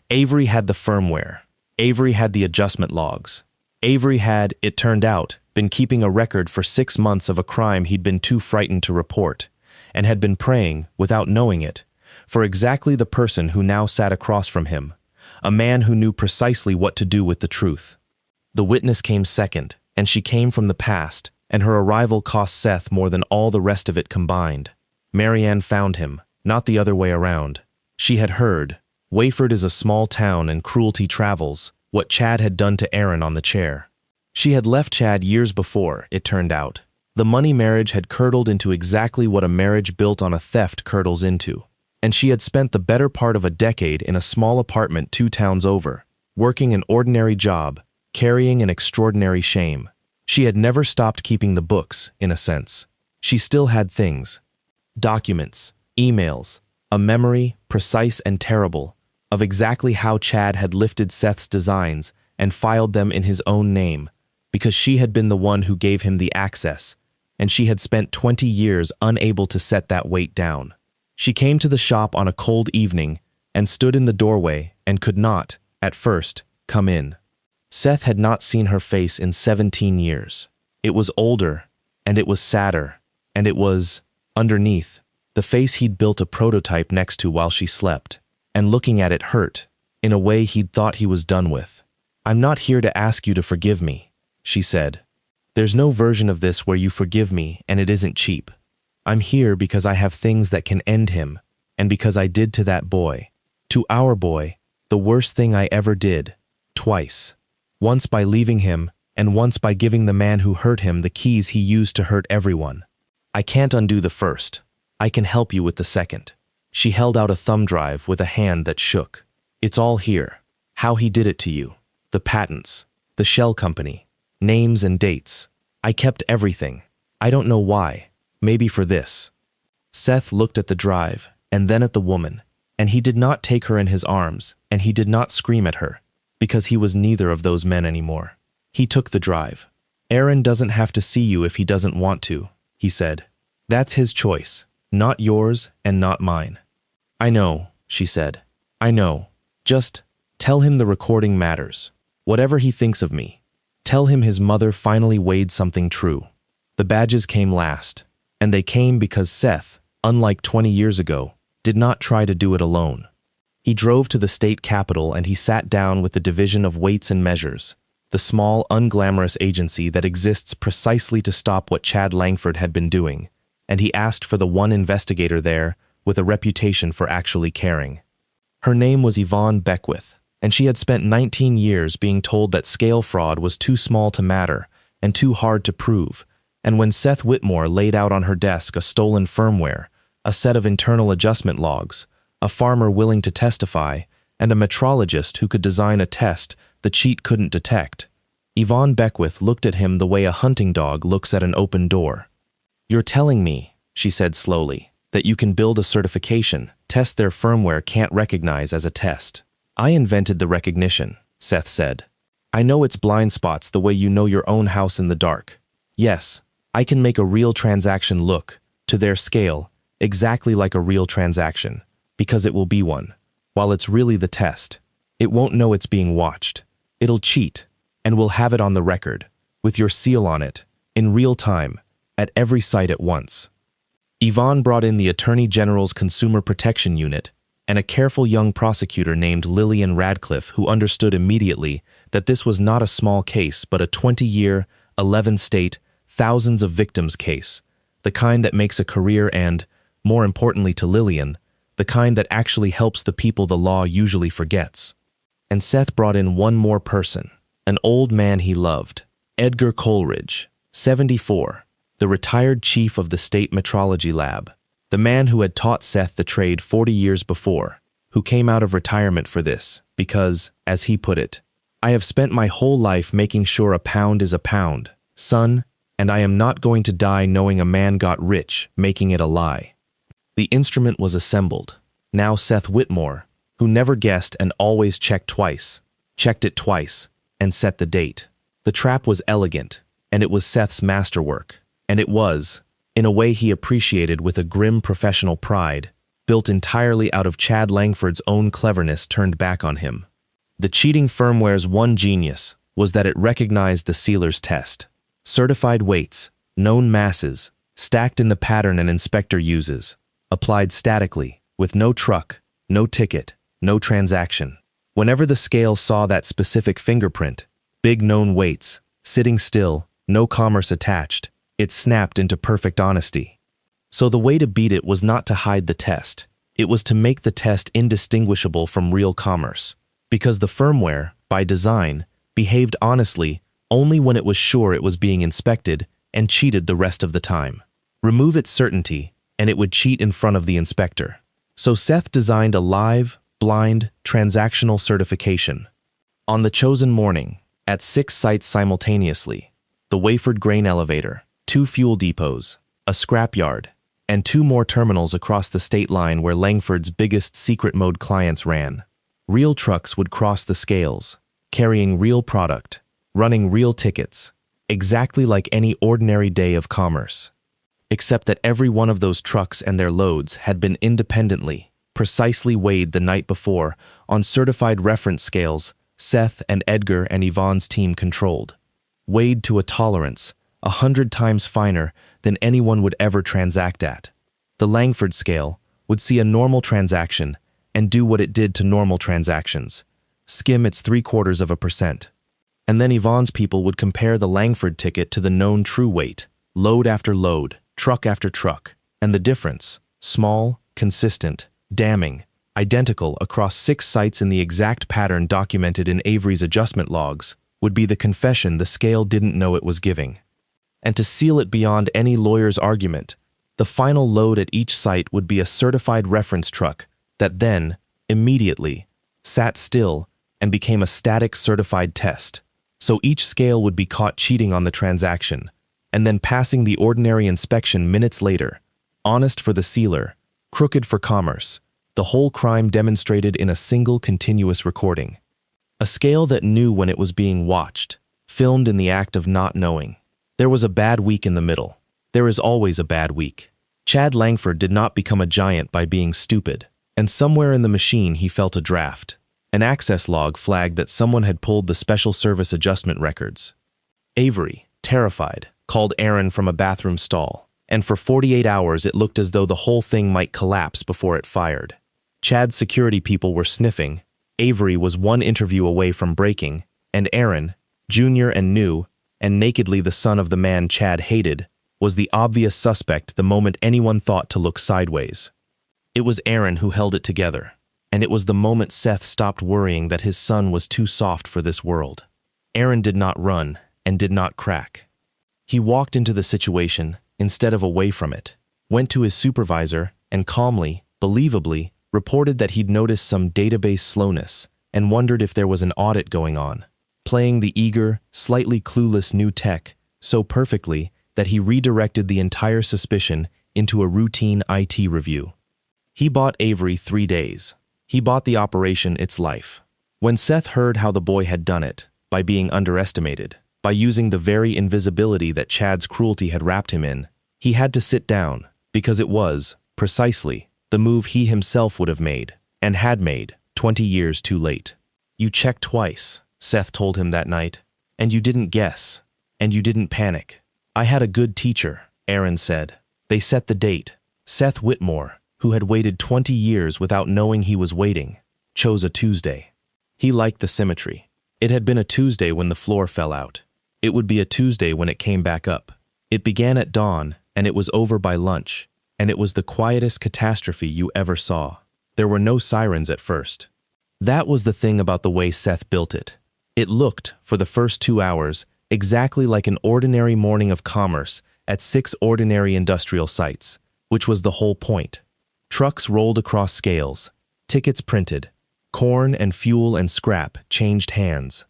Avery had the firmware. Avery had the adjustment logs. Avery had, it turned out, been keeping a record for 6 months of a crime he'd been too frightened to report, and had been praying, without knowing it, for exactly the person who now sat across from him, a man who knew precisely what to do with the truth. The witness came second, and she came from the past, and her arrival cost Seth more than all the rest of it combined. Marianne found him, not the other way around. She had heard, Wayford is a small town and cruelty travels, what Chad had done to Aaron on the chair. She had left Chad years before, it turned out. The money marriage had curdled into exactly what a marriage built on a theft curdles into, and she had spent the better part of a decade in a small apartment 2 towns over, working an ordinary job, carrying an extraordinary shame. She had never stopped keeping the books, in a sense. She still had things. Documents, emails, a memory, precise and terrible, of exactly how Chad had lifted Seth's designs and filed them in his own name, because she had been the one who gave him the access, and she had spent 20 years unable to set that weight down. She came to the shop on a cold evening and stood in the doorway and could not, at first, come in. Seth had not seen her face in 17 years. It was older, and it was sadder, and it was, underneath, the face he'd built a prototype next to while she slept, and looking at it hurt, in a way he'd thought he was done with. "I'm not here to ask you to forgive me," she said. "There's no version of this where you forgive me and it isn't cheap. I'm here because I have things that can end him, and because I did to that boy, to our boy, the worst thing I ever did, twice. Once by leaving him, and once by giving the man who hurt him the keys he used to hurt everyone. I can't undo the first. I can help you with the second." She held out a thumb drive with a hand that shook. "It's all here. How he did it to you. The patents. The shell company. Names and dates. I kept everything. I don't know why. Maybe for this." Seth looked at the drive, and then at the woman, and he did not take her in his arms, and he did not scream at her, because he was neither of those men anymore. He took the drive. "Aaron doesn't have to see you if he doesn't want to," he said. "That's his choice, not yours and not mine." "I know," she said. "I know. Just tell him the recording matters. Whatever he thinks of me. Tell him his mother finally weighed something true." The badges came last, and they came because Seth, unlike 20 years ago, did not try to do it alone. He drove to the state capitol and he sat down with the Division of Weights and Measures, the small, unglamorous agency that exists precisely to stop what Chad Langford had been doing, and he asked for the one investigator there with a reputation for actually caring. Her name was Yvonne Beckwith, and she had spent 19 years being told that scale fraud was too small to matter and too hard to prove, and when Seth Whitmore laid out on her desk a stolen firmware, a set of internal adjustment logs, a farmer willing to testify, and a metrologist who could design a test the cheat couldn't detect, Yvonne Beckwith looked at him the way a hunting dog looks at an open door. "You're telling me," she said slowly, "that you can build a certification test their firmware can't recognize as a test." "I invented the recognition," Seth said. "I know its blind spots the way you know your own house in the dark. Yes, I can make a real transaction look, to their scale, exactly like a real transaction, because it will be one, while it's really the test. It won't know it's being watched. It'll cheat, and we'll have it on the record, with your seal on it, in real time, at every site at once." Yvonne brought in the Attorney General's Consumer Protection Unit and a careful young prosecutor named Lillian Radcliffe who understood immediately that this was not a small case but a 20-year, 11-state, thousands of victims case, the kind that makes a career and, more importantly to Lillian, the kind that actually helps the people the law usually forgets. And Seth brought in one more person, an old man he loved, Edgar Coleridge, 74, the retired chief of the state metrology lab, the man who had taught Seth the trade 40 years before, who came out of retirement for this, because, as he put it, "I have spent my whole life making sure a pound is a pound, son, and I am not going to die knowing a man got rich making it a lie." The instrument was assembled. Now Seth Whitmore, who never guessed and always checked it twice, and set the date. The trap was elegant, and it was Seth's masterwork, and it was, in a way he appreciated with a grim professional pride, built entirely out of Chad Langford's own cleverness turned back on him. The cheating firmware's one genius was that it recognized the sealer's test. Certified weights, known masses, stacked in the pattern an inspector uses, applied statically, with no truck, no ticket, no transaction. Whenever the scale saw that specific fingerprint, big known weights, sitting still, no commerce attached, it snapped into perfect honesty. So the way to beat it was not to hide the test. It was to make the test indistinguishable from real commerce, because the firmware, by design, behaved honestly only when it was sure it was being inspected and cheated the rest of the time. Remove its certainty, and it would cheat in front of the inspector. So Seth designed a live, blind, transactional certification. On the chosen morning, at 6 sites simultaneously, the Wayford grain elevator, 2 fuel depots, a scrapyard, and 2 more terminals across the state line where Langford's biggest secret mode clients ran. Real trucks would cross the scales, carrying real product, running real tickets, exactly like any ordinary day of commerce. Except that every one of those trucks and their loads had been independently, precisely weighed the night before on certified reference scales Seth and Edgar and Yvonne's team controlled. Weighed to a tolerance 100 times finer than anyone would ever transact at. The Langford scale would see a normal transaction and do what it did to normal transactions, skim its 0.75%. And then Yvonne's people would compare the Langford ticket to the known true weight, load after load, truck after truck, and the difference, small, consistent, damning, identical across 6 sites in the exact pattern documented in Avery's adjustment logs, would be the confession the scale didn't know it was giving. And to seal it beyond any lawyer's argument, the final load at each site would be a certified reference truck that then, immediately, sat still and became a static certified test. So each scale would be caught cheating on the transaction, and then passing the ordinary inspection minutes later, honest for the sealer, crooked for commerce, the whole crime demonstrated in a single continuous recording. A scale that knew when it was being watched, filmed in the act of not knowing. There was a bad week in the middle. There is always a bad week. Chad Langford did not become a giant by being stupid, and somewhere in the machine he felt a draft. An access log flagged that someone had pulled the special service adjustment records. Avery, terrified, called Aaron from a bathroom stall, and for 48 hours it looked as though the whole thing might collapse before it fired. Chad's security people were sniffing, Avery was one interview away from breaking, and Aaron, junior and new, and nakedly the son of the man Chad hated, was the obvious suspect the moment anyone thought to look sideways. It was Aaron who held it together, and it was the moment Seth stopped worrying that his son was too soft for this world. Aaron did not run and did not crack. He walked into the situation instead of away from it, went to his supervisor, and calmly, believably, reported that he'd noticed some database slowness and wondered if there was an audit going on, playing the eager, slightly clueless new tech so perfectly that he redirected the entire suspicion into a routine IT review. He bought Avery 3 days. He bought the operation its life. When Seth heard how the boy had done it, by being underestimated, by using the very invisibility that Chad's cruelty had wrapped him in, he had to sit down, because it was, precisely, the move he himself would have made, and had made, 20 years too late. You checked twice, Seth told him that night, and you didn't guess, and you didn't panic. I had a good teacher, Aaron said. They set the date. Seth Whitmore, who had waited 20 years without knowing he was waiting, chose a Tuesday. He liked the symmetry. It had been a Tuesday when the floor fell out. It would be a Tuesday when it came back up. It began at dawn, and it was over by lunch, and it was the quietest catastrophe you ever saw. There were no sirens at first. That was the thing about the way Seth built it. It looked, for the first 2 hours, exactly like an ordinary morning of commerce at 6 ordinary industrial sites, which was the whole point. Trucks rolled across scales, tickets printed, corn and fuel and scrap changed hands.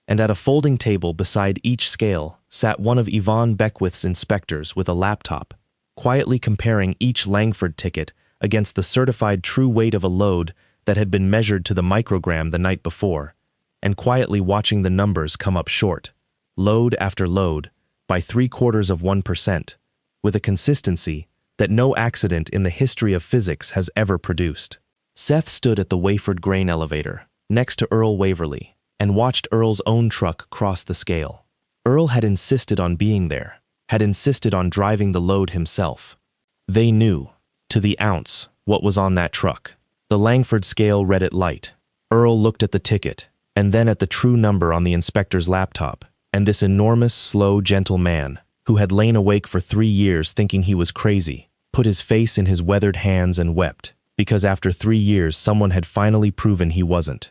And at a folding table beside each scale sat one of Yvonne Beckwith's inspectors with a laptop, quietly comparing each Langford ticket against the certified true weight of a load that had been measured to the microgram the night before, and quietly watching the numbers come up short, load after load, by 0.75%, with a consistency that no accident in the history of physics has ever produced. Seth stood at the Wayford grain elevator, next to Earl Waverly, and watched Earl's own truck cross the scale. Earl had insisted on being there, had insisted on driving the load himself. They knew, to the ounce, what was on that truck. The Langford scale read it light. Earl looked at the ticket, and then at the true number on the inspector's laptop, and this enormous, slow, gentle man, who had lain awake for 3 years thinking he was crazy, put his face in his weathered hands and wept, because after 3 years someone had finally proven he wasn't.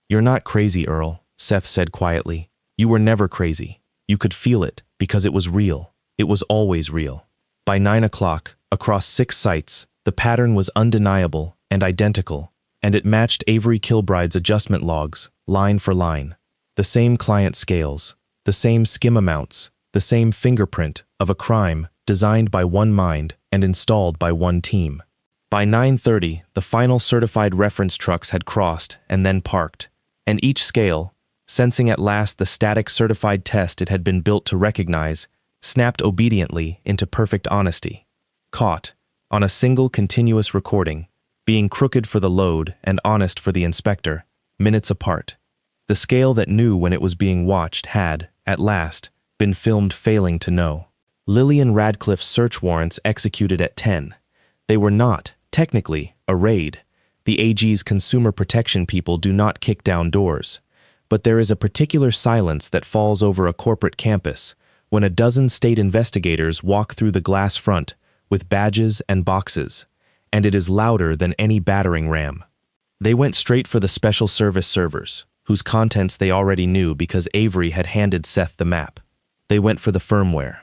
"You're not crazy, Earl," Seth said quietly. "You were never crazy. You could feel it, because it was real. It was always real." By 9 o'clock, across 6 sites, the pattern was undeniable and identical, and it matched Avery Kilbride's adjustment logs, line for line. The same client scales, the same skim amounts, the same fingerprint of a crime designed by one mind and installed by one team. By 9:30, the final certified reference trucks had crossed and then parked, and each scale, sensing at last the static certified test it had been built to recognize, snapped obediently into perfect honesty. Caught, on a single continuous recording, being crooked for the load and honest for the inspector, minutes apart. The scale that knew when it was being watched had, at last, been filmed failing to know. Lillian Radcliffe's search warrants executed at 10. They were not, technically, a raid. The AG's consumer protection people do not kick down doors. But there is a particular silence that falls over a corporate campus when a dozen state investigators walk through the glass front with badges and boxes, and it is louder than any battering ram. They went straight for the special service servers, whose contents they already knew because Avery had handed Seth the map. They went for the firmware.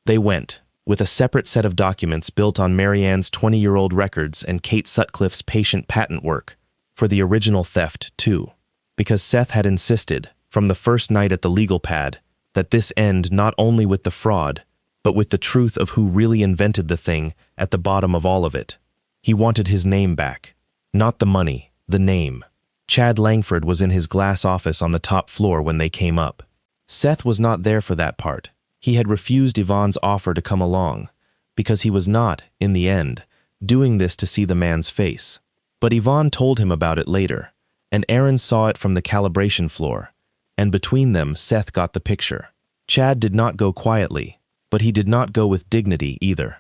They went, with a separate set of documents built on Marianne's 20-year-old records and Kate Sutcliffe's patient patent work, for the original theft, too. Because Seth had insisted, from the first night at the legal pad, that this end not only with the fraud, but with the truth of who really invented the thing at the bottom of all of it. He wanted his name back. Not the money, the name. Chad Langford was in his glass office on the top floor when they came up. Seth was not there for that part. He had refused Yvonne's offer to come along, because he was not, in the end, doing this to see the man's face. But Yvonne told him about it later, and Aaron saw it from the calibration floor, and between them Seth got the picture. Chad did not go quietly, but he did not go with dignity either.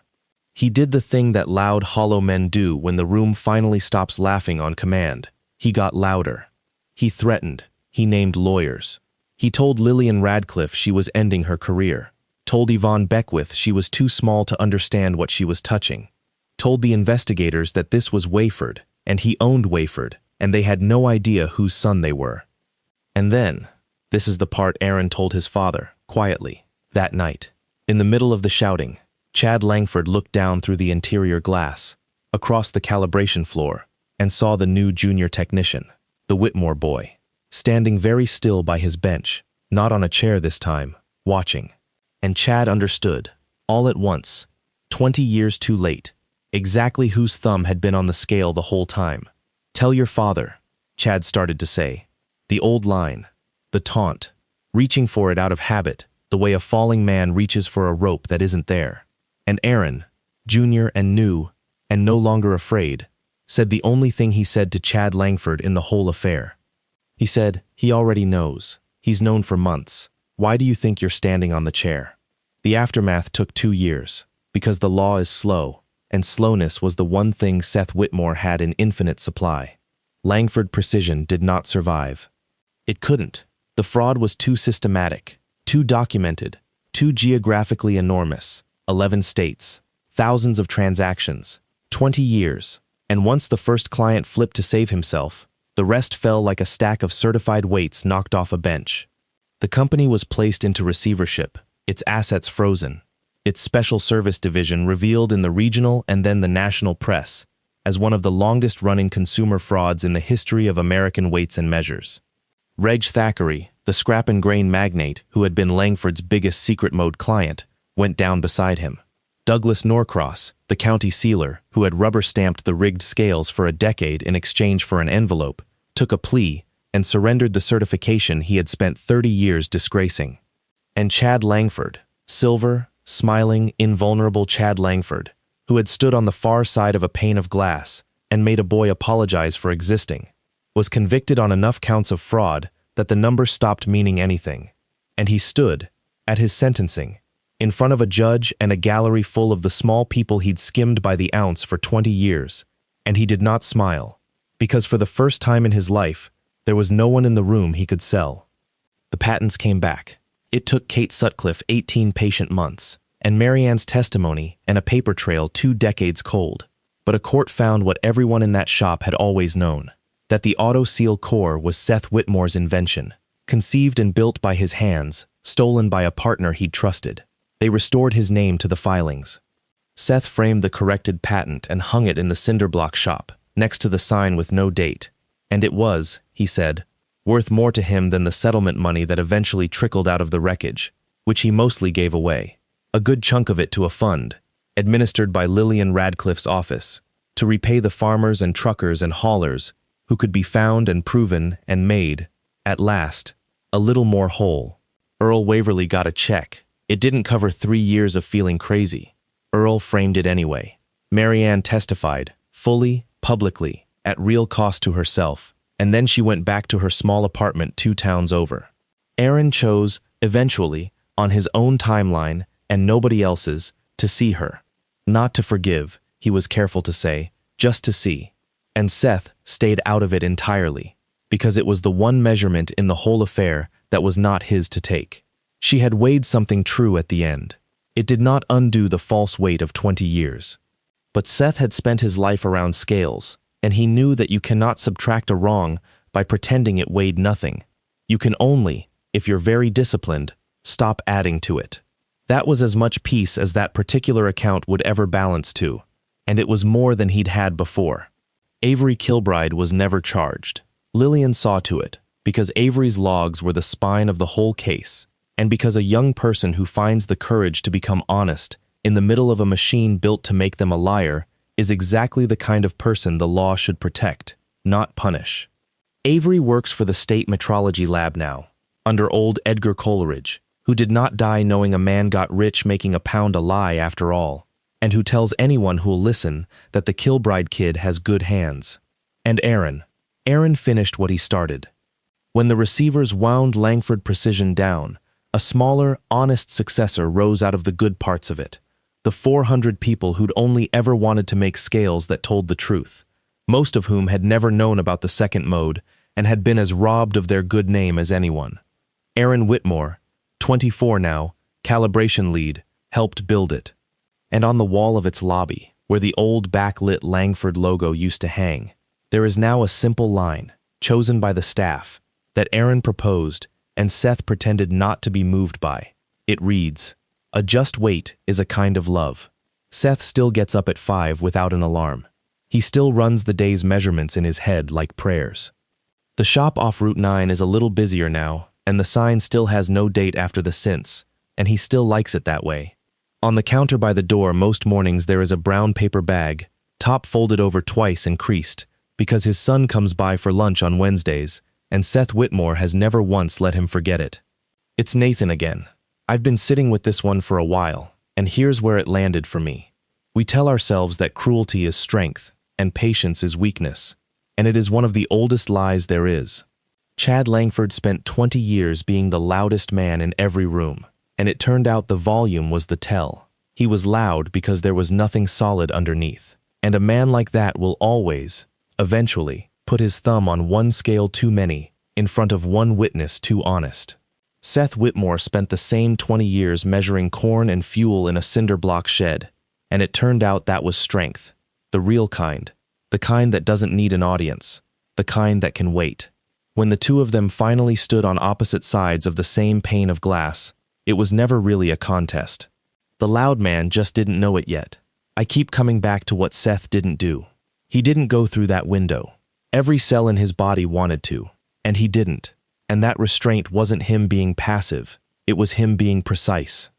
He did the thing that loud, hollow men do when the room finally stops laughing on command. He got louder. He threatened. He named lawyers. He told Lillian Radcliffe she was ending her career. Told Yvonne Beckwith she was too small to understand what she was touching. Told the investigators that this was Wayford, and he owned Wayford, and they had no idea whose son they were. And then, this is the part Aaron told his father, quietly, that night. In the middle of the shouting, Chad Langford looked down through the interior glass, across the calibration floor, and saw the new junior technician, the Whitmore boy, standing very still by his bench, not on a chair this time, watching. And Chad understood, all at once, 20 years too late, exactly whose thumb had been on the scale the whole time. "Tell your father," Chad started to say. The old line, the taunt, reaching for it out of habit, the way a falling man reaches for a rope that isn't there. And Aaron, junior and new, and no longer afraid, said the only thing he said to Chad Langford in the whole affair. He said, "He already knows. He's known for months. Why do you think you're standing on the chair?" The aftermath took 2 years, because the law is slow, and slowness was the one thing Seth Whitmore had in infinite supply. Langford precision did not survive. It couldn't. The fraud was too systematic, too documented, too geographically enormous. 11 states, thousands of transactions, 20 years, and once the first client flipped to save himself, the rest fell like a stack of certified weights knocked off a bench. The company was placed into receivership, its assets frozen, its special service division revealed in the regional and then the national press as one of the longest-running consumer frauds in the history of American weights and measures. Reg Thackeray, the scrap and grain magnate who had been Langford's biggest secret mode client, went down beside him. Douglas Norcross, the county sealer who had rubber-stamped the rigged scales for a decade in exchange for an envelope, took a plea and surrendered the certification he had spent 30 years disgracing. And Chad Langford, silver, smiling, invulnerable Chad Langford, who had stood on the far side of a pane of glass and made a boy apologize for existing, was convicted on enough counts of fraud that the number stopped meaning anything. And he stood, at his sentencing, in front of a judge and a gallery full of the small people he'd skimmed by the ounce for 20 years, and he did not smile, because for the first time in his life, there was no one in the room he could sell. The patents came back. It took Kate Sutcliffe 18 patient months, and Marianne's testimony and a paper trail 2 decades cold. But a court found what everyone in that shop had always known, that the auto-seal core was Seth Whitmore's invention, conceived and built by his hands, stolen by a partner he'd trusted. They restored his name to the filings. Seth framed the corrected patent and hung it in the cinder block shop, next to the sign with no date. And it was, he said, worth more to him than the settlement money that eventually trickled out of the wreckage, which he mostly gave away. A good chunk of it to a fund, administered by Lillian Radcliffe's office, to repay the farmers and truckers and haulers who could be found and proven and made, at last, a little more whole. Earl Waverly got a check. It didn't cover 3 years of feeling crazy. Earl framed it anyway. Marianne testified, fully, publicly, at real cost to herself, and then she went back to her small apartment 2 towns over. Aaron chose, eventually, on his own timeline and nobody else's, to see her. Not to forgive, he was careful to say, just to see. And Seth stayed out of it entirely, because it was the one measurement in the whole affair that was not his to take. She had weighed something true at the end. It did not undo the false weight of 20 years. But Seth had spent his life around scales, and he knew that you cannot subtract a wrong by pretending it weighed nothing. You can only, if you're very disciplined, stop adding to it. That was as much peace as that particular account would ever balance to, and it was more than he'd had before. Avery Kilbride was never charged. Lillian saw to it, because Avery's logs were the spine of the whole case, and because a young person who finds the courage to become honest in the middle of a machine built to make them a liar is exactly the kind of person the law should protect, not punish. Avery works for the state metrology lab now, under old Edgar Coleridge, who did not die knowing a man got rich making a pound a lie after all, and who tells anyone who'll listen that the Kilbride kid has good hands. And Aaron finished what he started. When the receivers wound Langford Precision down, a smaller, honest successor rose out of the good parts of it. The 400 people who'd only ever wanted to make scales that told the truth, most of whom had never known about the second mode and had been as robbed of their good name as anyone. Aaron Whitmore, 24 now, calibration lead, helped build it. And on the wall of its lobby, where the old backlit Langford logo used to hang, there is now a simple line, chosen by the staff, that Aaron proposed and Seth pretended not to be moved by. It reads, "A just wait is a kind of love." Seth still gets up at 5 without an alarm. He still runs the day's measurements in his head like prayers. The shop off Route 9 is a little busier now, and the sign still has no date after the since, and he still likes it that way. On the counter by the door most mornings there is a brown paper bag, top folded over twice and creased, because his son comes by for lunch on Wednesdays, and Seth Whitmore has never once let him forget it. It's Nathan again. I've been sitting with this one for a while, and here's where it landed for me. We tell ourselves that cruelty is strength, and patience is weakness, and it is one of the oldest lies there is. Chad Langford spent 20 years being the loudest man in every room, and it turned out the volume was the tell. He was loud because there was nothing solid underneath, and a man like that will always, eventually, put his thumb on one scale too many, in front of one witness too honest. Seth Whitmore spent the same 20 years measuring corn and fuel in a cinder block shed, and it turned out that was strength, the real kind, the kind that doesn't need an audience, the kind that can wait. When the two of them finally stood on opposite sides of the same pane of glass, it was never really a contest. The loud man just didn't know it yet. I keep coming back to what Seth didn't do. He didn't go through that window. Every cell in his body wanted to, and he didn't. And that restraint wasn't him being passive, it was him being precise.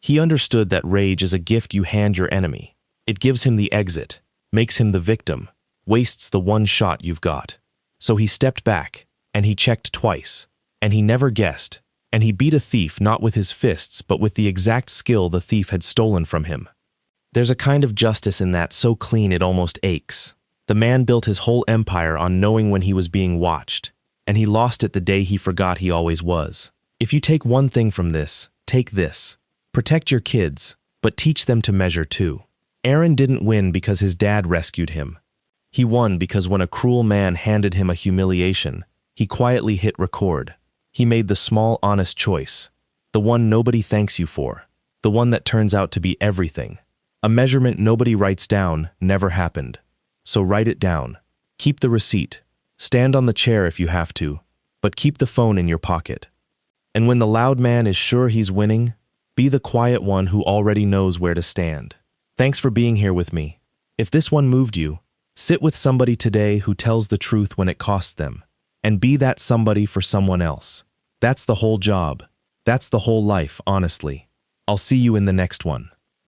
He understood that rage is a gift you hand your enemy. It gives him the exit, makes him the victim, wastes the one shot you've got. So he stepped back, and he checked twice, and he never guessed, and he beat a thief not with his fists but with the exact skill the thief had stolen from him. There's a kind of justice in that so clean it almost aches. The man built his whole empire on knowing when he was being watched, and he lost it the day he forgot he always was. If you take one thing from this, take this. Protect your kids, but teach them to measure too. Aaron didn't win because his dad rescued him. He won because when a cruel man handed him a humiliation, he quietly hit record. He made the small, honest choice, the one nobody thanks you for, the one that turns out to be everything. A measurement nobody writes down never happened. So write it down. Keep the receipt. Stand on the chair if you have to, but keep the phone in your pocket. And when the loud man is sure he's winning, be the quiet one who already knows where to stand. Thanks for being here with me. If this one moved you, sit with somebody today who tells the truth when it costs them, and be that somebody for someone else. That's the whole job. That's the whole life, honestly. I'll see you in the next one.